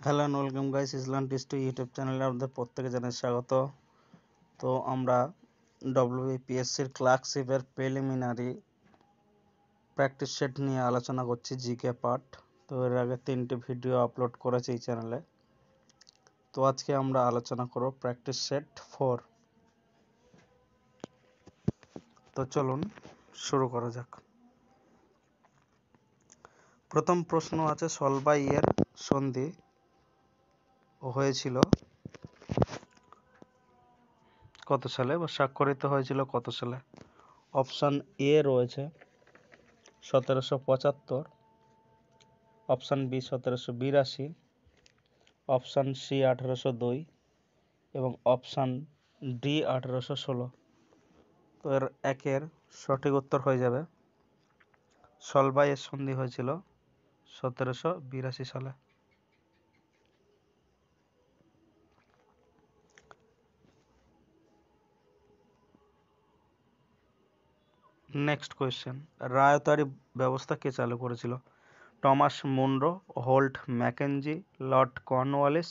Hello and welcome guys, Islam টিস্টু YouTube চ্যানেলে আপনাদের প্রত্যেকে জানাই স্বাগত। তো আমরা ডব্লিউবিপিএসসির ক্লার্কশিপের প্রিলিমিনারি প্র্যাকটিস সেট নিয়ে আলোচনা করছি, জিকে পার্ট। তো এর আগে 3টি ভিডিও আপলোড করেছি এই চ্যানেলে। তো আজকে আমরা আলোচনা করব প্র্যাকটিস সেট 4। তো চলুন শুরু করা যাক। প্রথম প্রশ্ন আছে, সলবাই এর সন্ধি হয়েছিল কত সালে বা স্বাক্ষরিত হয়েছিল কত সালে? অপশান এ রয়েছে 1775, অপশান বি 1782, অপশান সি 1802 এবং অপশান ডি 1816। তো এর একের সঠিক উত্তর হয়ে যাবে সলবাইয়ের সন্ধি হয়েছিল 1782 সালে। নেক্সট কোয়েশ্চেন, রায়তারি ব্যবস্থা কে চালু করেছিল? Thomas Munro, Holt Mackenzie, Lord Cornwallis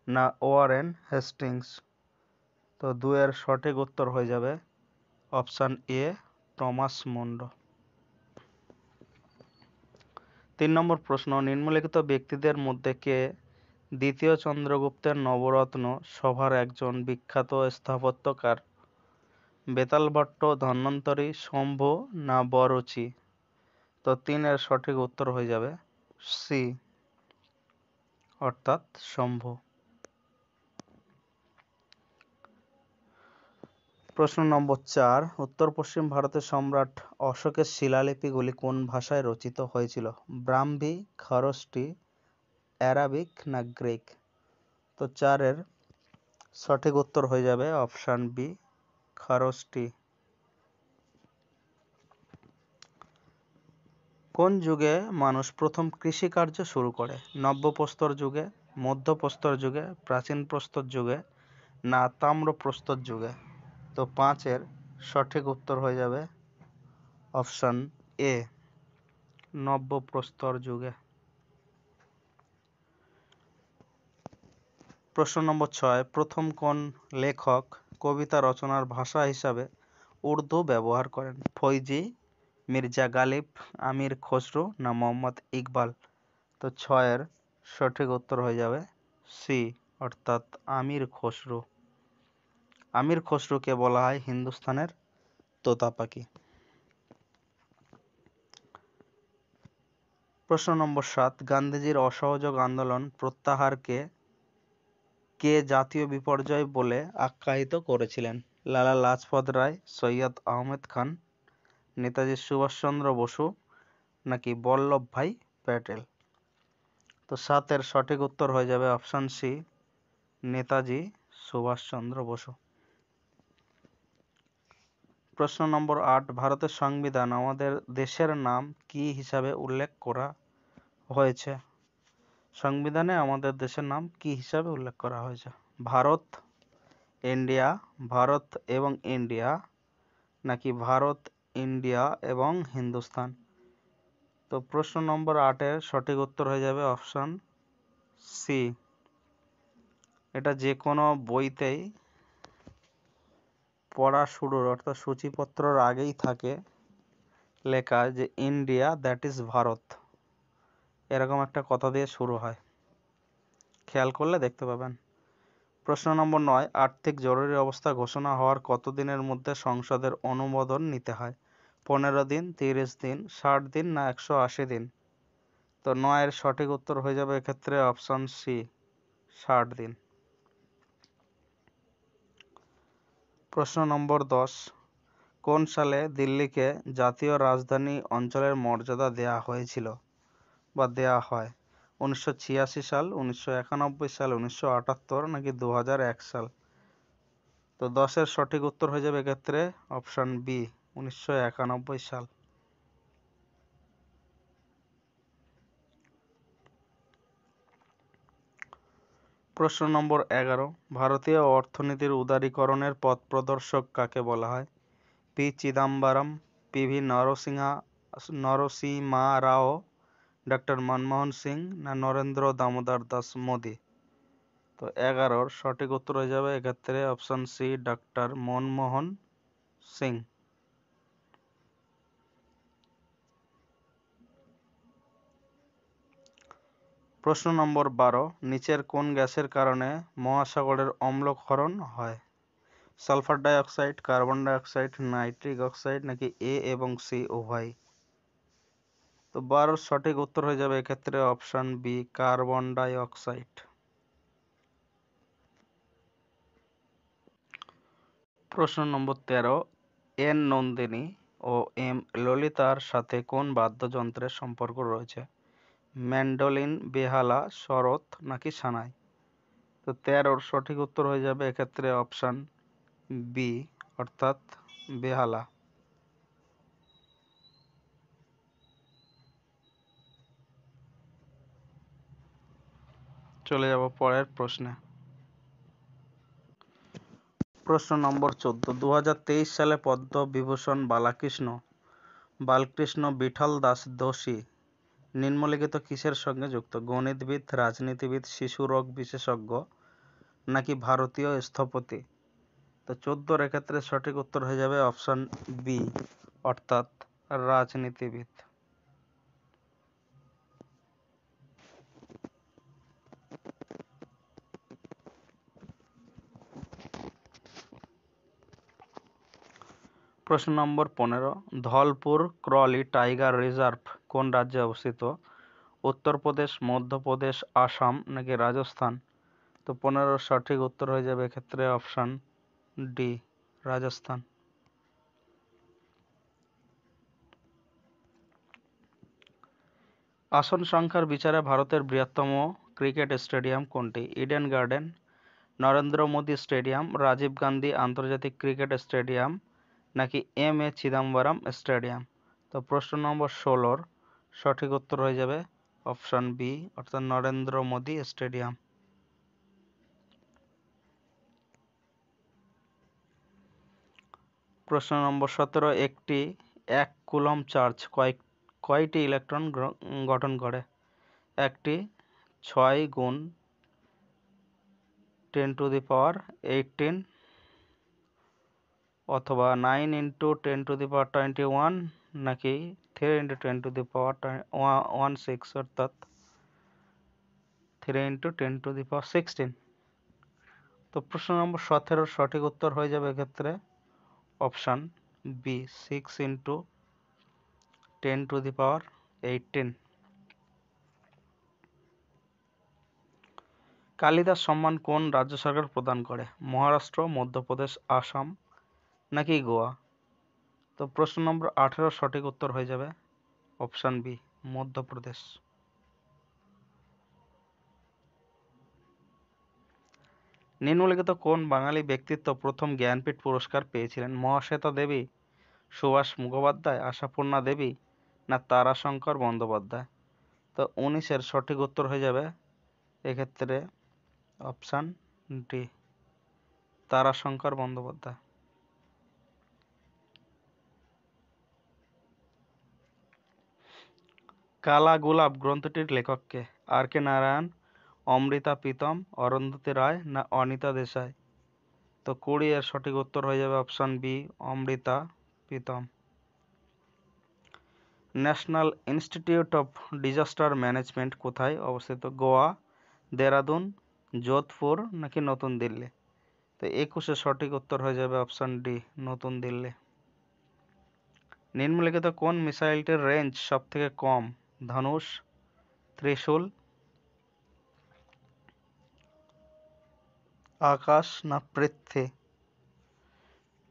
না ওয়ারেন হেস্টিংস? তো দুয়ের সঠিক উত্তর হয়ে যাবে অপশান এ, টমাস মুনরো। 3 নম্বর প্রশ্ন, নিম্নলিখিত ব্যক্তিদের মধ্যে কে দ্বিতীয় চন্দ্রগুপ্তের নবরত্ন সভার একজন বিখ্যাত স্থাপত্যকার? বেতালভট্ট, ধন্বন্তরী, শম্ভু না বরুচি? তো 3-এর সঠিক উত্তর হয়ে যাবে সি, অর্থাৎ শম্ভু। প্রশ্ন নম্বর 4, উত্তর পশ্চিম ভারতের সম্রাট অশোকের শিলালিপিগুলি কোন ভাষায় রচিত হয়েছিল? ব্রাহ্মী, খরষ্টি, অ্যারাবিক না গ্রিক? তো 4-এর সঠিক উত্তর হয়ে যাবে অপশান বি, খরষ্টি। কোন যুগে মানুষ প্রথম কৃষিকার্য শুরু করে? নব্যপ্রস্তর যুগে, মধ্যপ্রস্তর যুগে, প্রাচীন প্রস্তর যুগে না তাম্রপ্রস্তর যুগে? তো 5-এর সঠিক উত্তর হয়ে যাবে অপশান এ, নব্যপ্রস্তর যুগে। প্রশ্ন নম্বর 6, প্রথম কোন লেখক কবিতা রচনার ভাষা হিসাবে উর্দু ব্যবহার করেন? ফৈজি, মির্জা গালিব, আমির খসরু না মোহাম্মদ ইকবাল? তো 6-এর সঠিক উত্তর হয়ে যাবে সি, অর্থাৎ আমির খসরু। আমির খসরুকে বলা হয় হিন্দুস্তানের তোতা পাখি। প্রশ্ন নম্বর 7, গান্ধীজির অসহযোগ আন্দোলন প্রত্যাহারকে কে জাতীয় বিপর্যয় বলে আখ্যায়িত করেছিলেন? লালা লাজপত রায়, সৈয়দ আহমেদ খান, নেতাজি সুভাষচন্দ্র বসু নাকি বল্লভভাই প্যাটেল? তো 7-এর সঠিক উত্তর হয়ে যাবে অপশান সি, নেতাজি সুভাষচন্দ্র বসু। প্রশ্ন নম্বর 8, ভারতের সংবিধান আমাদের দেশের নাম কি হিসাবে উল্লেখ করা হয়েছে? সংবিধানে আমাদের দেশের নাম কি হিসাবে উল্লেখ করা হয়েছে? ভারত, ইন্ডিয়া, ভারত এবং ইন্ডিয়া নাকি ভারত, ইন্ডিয়া এবং হিন্দুস্তান? তো প্রশ্ন নম্বর 8-এর সঠিক উত্তর হয়ে যাবে অপশান সি। এটা যে কোনো বইতেই পড়া শুরুর অর্থাৎ সূচিপত্রর আগেই থাকে লেখা যে ইন্ডিয়া দ্যাট ইজ ভারত, এরকম একটা কথা দিয়ে শুরু হয়, খেয়াল করলে দেখতে পাবেন। প্রশ্ন নম্বর 9, আর্থিক জরুরি অবস্থা ঘোষণা হওয়ার কতদিনের মধ্যে সংসদের অনুমোদন নিতে হয়? 15 দিন, 30 দিন, 60 দিন না 180 দিন? তো 9-এর সঠিক উত্তর হয়ে যাবে এক্ষেত্রে অপশান সি, 60 দিন। প্রশ্ন নম্বর 10, কোন সালে দিল্লিকে জাতীয় রাজধানী অঞ্চলের মর্যাদা দেয়া হয়েছিল বা দেয়া হয়? 1986 সাল, 1991 সাল, 1978 নাকি 2001 সাল? তো 10-এর সঠিক উত্তর হয়ে যাবে এক্ষেত্রে অপশান বি, 1991 সাল। প্রশ্ন নম্বর 11, ভারতীয় অর্থনীতির উদারীকরণের পথ প্রদর্শক কাকে বলা হয়? পি চিদাম্বরম, পিভি নরসিংহা রাও ডক্টর মনমোহন সিং না নরেন্দ্র দামোদর দাস মোদি? তো 11 সঠিক উত্তর হয়ে যাবে এক্ষেত্রে option C, doctor Manmohan Singh. প্রশ্ন নম্বর 12, নিচের কোন গ্যাসের কারণে মহাসাগরের অম্লক্ষরণ হয়? Sulphur die oxide, carbon die oxide, nitric oxide নাকি এ এবং সি উভয়? তো 12 সঠিক উত্তর হয়ে যাবে এক্ষেত্রে option B, carbon die oxide. প্রশ্ন নম্বর 13, এন নন্দিনী ও এম ললিতার সাথে কোন বাদ্যযন্ত্রের সম্পর্ক রয়েছে? ম্যান্ডোলিন, বেহালা, শরৎ নাকি সানাই? তো 13 সঠিক উত্তর হয়ে যাবে এক্ষেত্রে অপশন বি, অর্থাৎ বেহালা। চলে যাব পরের প্রশ্নে। প্রশ্ন নম্বর 14, 2023 সালে পদ্মবিভূষণ বালকৃষ্ণ বিঠল দাস দোষী নিম্নলিখিত কিসের সঙ্গে যুক্ত? গণিতবিদ, রাজনীতিবিদ, শিশু রোগ বিশেষজ্ঞ নাকি ভারতীয় স্থপতি? তো 14 এক্ষেত্রে সঠিক উত্তর হয়ে যাবে অপশন বি, অর্থাৎ রাজনীতিবিদ। প্রশ্ন নম্বর 15, ধলপুর ক্রলি টাইগার রিজার্ভ কোন রাজ্যে অবস্থিত? উত্তরপ্রদেশ, মধ্যপ্রদেশ, আসাম নাকি রাজস্থান? তো 15 সঠিক উত্তর হয়ে যাবে এক্ষেত্রে অপশন ডি, রাজস্থান। আসন সংখ্যার বিচারে ভারতের বৃহত্তম ক্রিকেট স্টেডিয়াম কোনটি? Eden Garden, Narendra Modi stadium, Rajiv Gandhi আন্তর্জাতিক ক্রিকেট স্টেডিয়াম নাকি এম এ চিদম্বরম স্টেডিয়াম? তো প্রশ্ন নম্বর 16 সঠিক উত্তর হয়ে যাবে অপশন বি, অর্থাৎ নরেন্দ্র মোদী স্টেডিয়াম। প্রশ্ন নম্বর 17, একটি 1 কুলম্ব চার্জ কয়টি ইলেকট্রন গঠন করে? একটি, 6 গুণ 10^18 অথবা 9 × 10^21 নাকি 3 × 10^16 অর্থাৎ 3 × 10^16? তো প্রশ্ন নম্বর 17 সঠিক উত্তর হয়ে যাবে এক্ষেত্রে অপশন বি, 6 × 10^18। কালিদাস সম্মান কোন রাজ্য সরকার প্রদান করে? মহারাষ্ট্র, মধ্যপ্রদেশ, আসাম নাকি গোয়া? তো প্রশ্ন নম্বর 18 সঠিক উত্তর হয়ে যাবে অপশন বি, মধ্যপ্রদেশ। নিম্নলিখিত কোন বাঙালি ব্যক্তিত্ব প্রথম জ্ঞানপীঠ পুরস্কার পেয়েছিলেন? মহাশ্বেতা দেবী, সুভাষ মুখোপাধ্যায়, আশাপূর্ণা দেবী না তারাশঙ্কর বন্দ্যোপাধ্যায়? তো 19 সঠিক উত্তর হয়ে যাবে এক্ষেত্রে অপশন ডি, তারাশঙ্কর বন্দ্যোপাধ্যায়। কালা গোলাপ গ্রন্থটির লেখক কে? আর কে নারায়ণ, অমৃতা প্রীতম, অরুন্ধতী রায় না অনিতা দেশাই? তো 20 সঠিক উত্তর হয়ে যাবে option B, Amrita Pritam. National institute of disaster management কোথায় অবস্থিত? গোয়া, দেরাদুন, যোধপুর নাকি নতুন দিল্লি? তো 21 সঠিক উত্তর হয়ে যাবে অপশন ডি, নতুন দিল্লি। নিম্নলিখিত কোন মিসাইলটির রেঞ্জ সব থেকে কম? ধনুষ, ত্রিশূল, আকাশ না পৃথ্বী?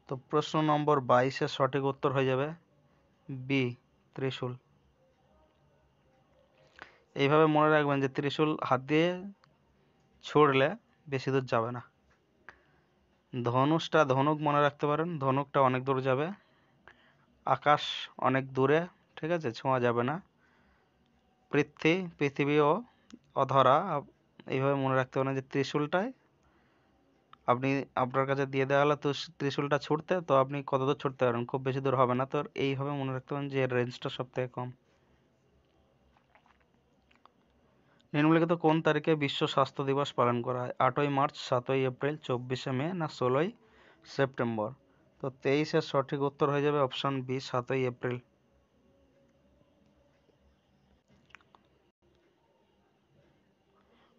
তো প্রশ্ন নম্বর 22 সঠিক উত্তর হয়ে যাবে বি, ত্রিশূল। এইভাবে মনে রাখবেন যে ত্রিশূল হাত দিয়ে ছুড়লে বেশি দূর যাবে না। ধনুক মনে রাখতে পারেন, ধনুকটা অনেক দূর যাবে। আকাশ অনেক দূরে, ঠিক আছে, ছোঁয়া যাবে না। পৃথিবীও অধরা। এইভাবে মনে রাখতে পারেন যে ত্রিশূলটায় আপনার কাছে দিয়ে দেওয়া হলো তো ত্রিশূলটা ছুটতে, তো আপনি কত দূর ছুটতে পারেন? খুব বেশি দূর হবে না। তো এইভাবে মনে রাখতে পারেন যে এর রেঞ্জটা সব থেকে কম। নিম্নলিখিত কোন তারিখে বিশ্ব স্বাস্থ্য দিবস পালন করা হয়? 8ই মার্চ, 7ই এপ্রিল, 24শে মে না 16ই সেপ্টেম্বর? তো 23-এর সঠিক উত্তর হয়ে যাবে অপশন বি, 7ই এপ্রিল।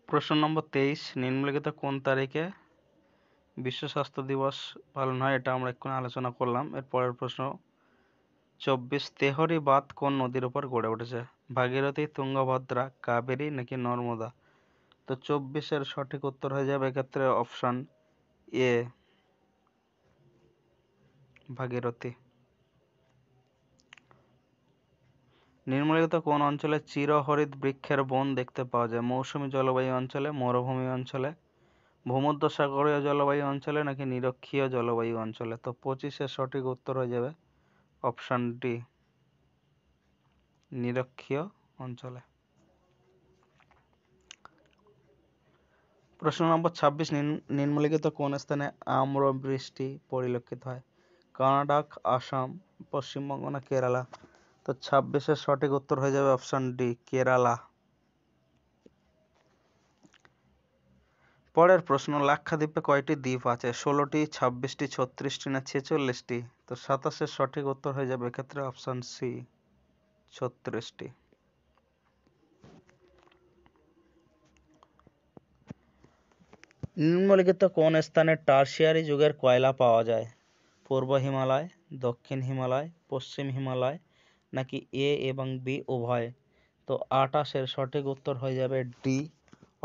প্রশ্ন নম্বর 23, নিম্নলিখিত কোন তারিখে বিশ্ব স্বাস্থ্য দিবস পালন হয়? এটা আমরা এক্ষুনি আলোচনা করলাম। এর পরের প্রশ্ন 24, তেহরি বাঁধ কোন নদীর উপর গড়ে উঠেছে? ভাগীরথী, তুঙ্গভদ্রা, কাবেরী নাকি নর্মদা? তো 24-এর সঠিক উত্তর হয়ে যাবে এক্ষেত্রে অপশন এ, ভাগীরথী। নিম্নলিখিত কোন অঞ্চলে চিরহরিৎ বৃক্ষের বন দেখতে পাওয়া যায়? মৌসুমী জলবায়ু অঞ্চলে, মরুভূমি অঞ্চলে, ভূমধ্যসাগরীয় জলবায়ু অঞ্চলে নাকি নিরক্ষীয় জলবায়ু অঞ্চলে? তো 25-এর সঠিক উত্তর হয়ে যাবে অপশন ডি, নিরক্ষীয় অঞ্চলে। প্রশ্ন নম্বর 26, নিম্নলিখিত কোন স্থানে আম্রবৃষ্টি পরিলক্ষিত হয়? কর্ণাটক, আসাম, পশ্চিমবঙ্গ না কেরালা? তো 26-এর সঠিক উত্তর হয়ে যাবে অপশন ডি, কেরালা। পরের প্রশ্ন, লাক্ষাদ্বীপে কয়টি দ্বীপ আছে? 16টি, 26টি, 36টি না 46টি? তো 27-এর সঠিক উত্তর হয়ে যাবে এক্ষেত্রে অপশন সি, 36টি। নিম্নলিখিত কোন স্থানে টারশিয়ারি যুগের কয়লা পাওয়া যায়? পূর্ব হিমালয়, দক্ষিণ হিমালয়, পশ্চিম হিমালয় নাকি এ এবং বি উভয়? তো 28-এর সঠিক উত্তর হয়ে যাবে ডি,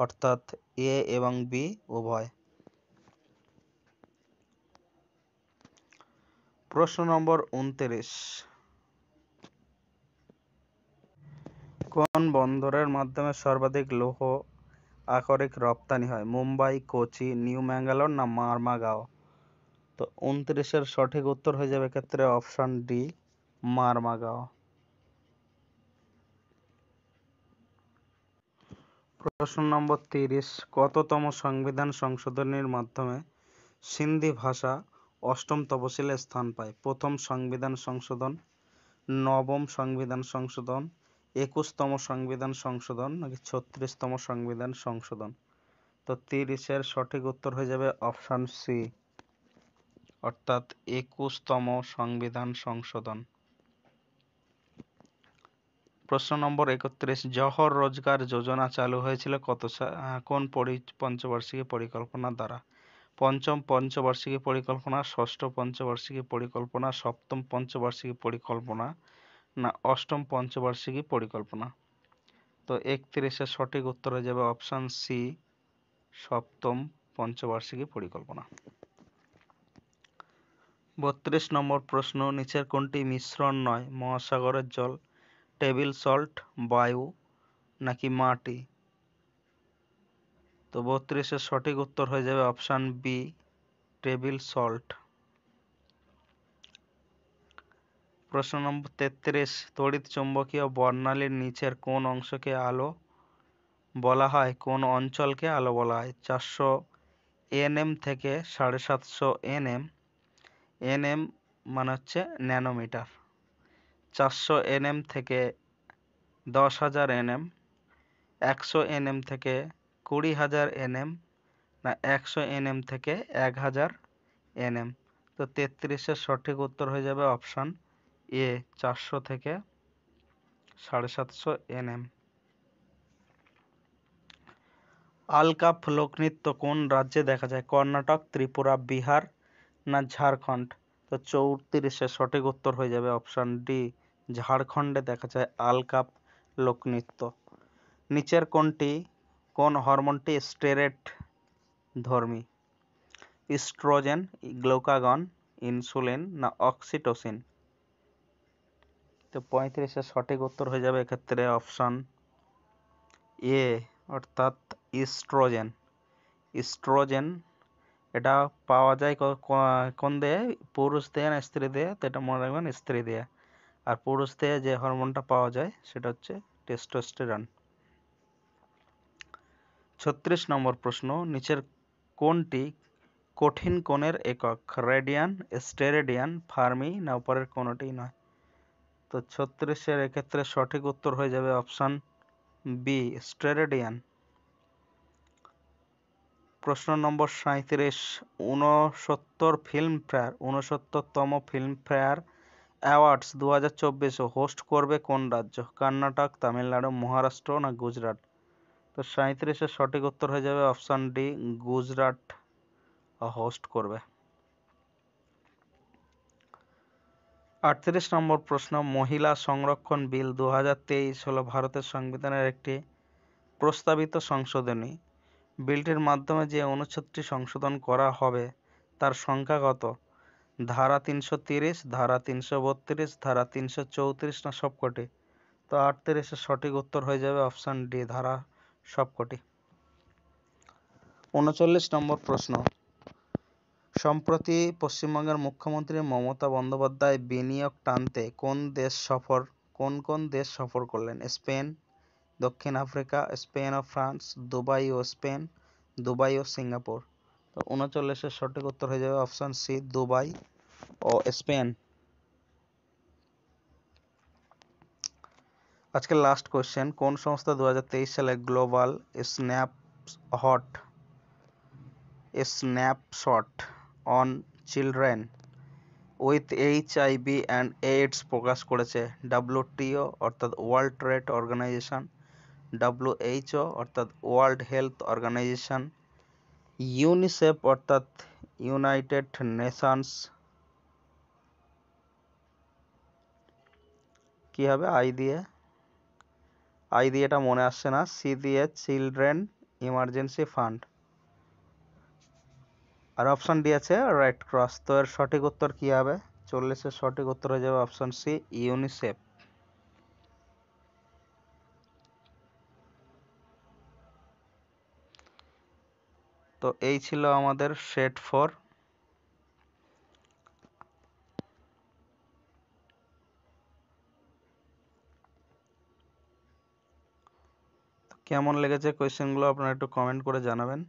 অর্থাৎ এ এবং বি উভয়। প্রশ্ন নম্বর 29, কোন বন্দরের মাধ্যমে সর্বাধিক লৌহ আকরিক রপ্তানি হয়? মুম্বাই, কোচি, নিউ ম্যাঙ্গালোর না মারমাগাঁও? তো 29-এর সঠিক উত্তর হয়ে যাবে এক্ষেত্রে অপশন ডি, মারমাগাঁও। প্রশ্ন নম্বর 30, কততম সংবিধান সংশোধনীর মাধ্যমে সিন্ধি ভাষা 8ম তফসিলে স্থান পায়? প্রথম সংবিধান সংশোধন, নবম সংবিধান সংশোধন, 21তম সংবিধান সংশোধন নাকি 36তম সংবিধান সংশোধন? তো 30-এর সঠিক উত্তর হয়ে যাবে অপশন সি, অর্থাৎ 21তম সংবিধান সংশোধন। প্রশ্ন নম্বর 31, জওহর রোজগার যোজনা চালু হয়েছিল কোন পঞ্চবার্ষিকী পরিকল্পনা দ্বারা? পঞ্চম পঞ্চবার্ষিকী পরিকল্পনা, ষষ্ঠ পঞ্চবার্ষিকী পরিকল্পনা, সপ্তম পঞ্চবার্ষিকী পরিকল্পনা না অষ্টম পঞ্চবার্ষিকী পরিকল্পনা? তো 31-এর সঠিক উত্তর হয়ে যাবে অপশন সি, সপ্তম পঞ্চবার্ষিকী পরিকল্পনা। 32 নম্বর প্রশ্ন, নিচের কোনটি মিশ্রণ নয়? মহাসাগরের জল, টেবিল সল্ট, বায়ু নাকি মাটি? তো 32-এর সঠিক উত্তর হয়ে যাবে অপশন বি, টেবিল সল্ট। প্রশ্ন নম্বর 33, তড়িৎ চুম্বকীয় বর্ণালীর নিচের কোন অংশকে আলো বলা হয়? কোন অঞ্চলকে আলো বলা হয়? 400 nm থেকে 750 nm, nm মানে হচ্ছে ন্যানোমিটার, 400 nm থেকে 10,000 nm, 100 nm থেকে 20,000 nm না 100 nm থেকে 1000 nm? তো 33-এর সঠিক উত্তর হয়ে যাবে অপশন এ, 400 থেকে 750 nm। আলকাপ লোকনৃত্য কোন রাজ্যে দেখা যায়? কর্ণাটক, ত্রিপুরা, বিহার না ঝাড়খণ্ড? তো 34-এর সঠিক উত্তর হয়ে যাবে অপশন ডি, ঝাড়খণ্ডে দেখা যায় আলকাপ লোকনৃত্য। নিচের কোন হরমোনটি স্টেরয়েড ধর্মী? ইস্ট্রোজেন, গ্লুকাগন, ইনসুলিন না অক্সিটোসিন? তো 35-এর সঠিক উত্তর হয়ে যাবে এক্ষেত্রে অপশন এ, অর্থাৎ ইস্ট্রোজেন। ইস্ট্রোজেন এটা পাওয়া যায় কোন দেহে? পুরুষ দেহে না স্ত্রী দেহে? তো এটা মনে রাখবেন, স্ত্রী দেহে। আর পুরুষ দেহে যে হরমোনটা পাওয়া যায় সেটা হচ্ছে টেস্টোস্টেরন। 36 নম্বর প্রশ্ন, নিচের কোনটি কঠিন কোণের একক? রেডিয়ান, স্টেরেডিয়ান, ফার্মি না উপরের কোনটিই নয়? তো 36-এর এক্ষেত্রে সঠিক উত্তর হয়ে যাবে অপশন বি স্টেরেডিয়ান। প্রশ্ন নম্বর 37, 69তম ফিল্মফেয়ার অ্যাওয়ার্ডস 2024 হোস্ট করবে কোন রাজ্য? কর্ণাটক, তামিলনাড়ু, মহারাষ্ট্র না গুজরাট? তো 37-এর সঠিক উত্তর হয়ে যাবে অপশান ডি, গুজরাট হোস্ট করবে। 38 নম্বর প্রশ্ন, মহিলা সংরক্ষণ বিল 2023 হলো ভারতের সংবিধানের একটি প্রস্তাবিত সংশোধনী। বিলটির মাধ্যমে যে অনুচ্ছেদটি সংশোধন করা হবে তার সংখ্যা কত? ধারা 330, ধারা 332, ধারা 334 না সবকটি? তো 38-এর সঠিক উত্তর হয়ে যাবে অপশান ডি, ধারা সবকটি। 39 নম্বর প্রশ্ন, সম্প্রতি পশ্চিমবঙ্গের মুখ্যমন্ত্রী মমতা বন্দ্যোপাধ্যায় বিনিয়োগ টানতে কোন কোন দেশ সফর করলেন? স্পেন, দক্ষিণ আফ্রিকা, স্পেন ও ফ্রান্স, দুবাই ও স্পেন, দুবাই ও সিঙ্গাপুর? তো 39-এর সঠিক উত্তর হয়ে যাবে অপশান সি, দুবাই ও স্পেন। আজকে লাস্ট কোশ্চেন, কোন সংস্থা 2023 সালে global snapshot on children with HIV and AIDS প্রকাশ করেছে? WTO অর্থাৎ ওয়ার্ল্ড ট্রেড অর্গানাইজেশন, WHO অর্থাৎ ওয়ার্ল্ড হেলথ অর্গানাইজেশন, ইউনিসেফ অর্থাৎ ইউনাইটেড নেশনস, কি হবে আই দিয়ে এটা মনে আসছে না, সি দিয়ে চিলড্রেন ইমার্জেন্সি ফান্ড, আর অপশন ডি আছে রেড ক্রস। তো এর সঠিক উত্তর কি হবে? 40-এর সঠিক উত্তর হয়ে যাবে অপশন সি, ইউনিসেফ। তো এই ছিল আমাদের সেট 4। কেমন লেগেছে কোয়েশ্চেনগুলো আপনারা একটু কমেন্ট করে জানাবেন।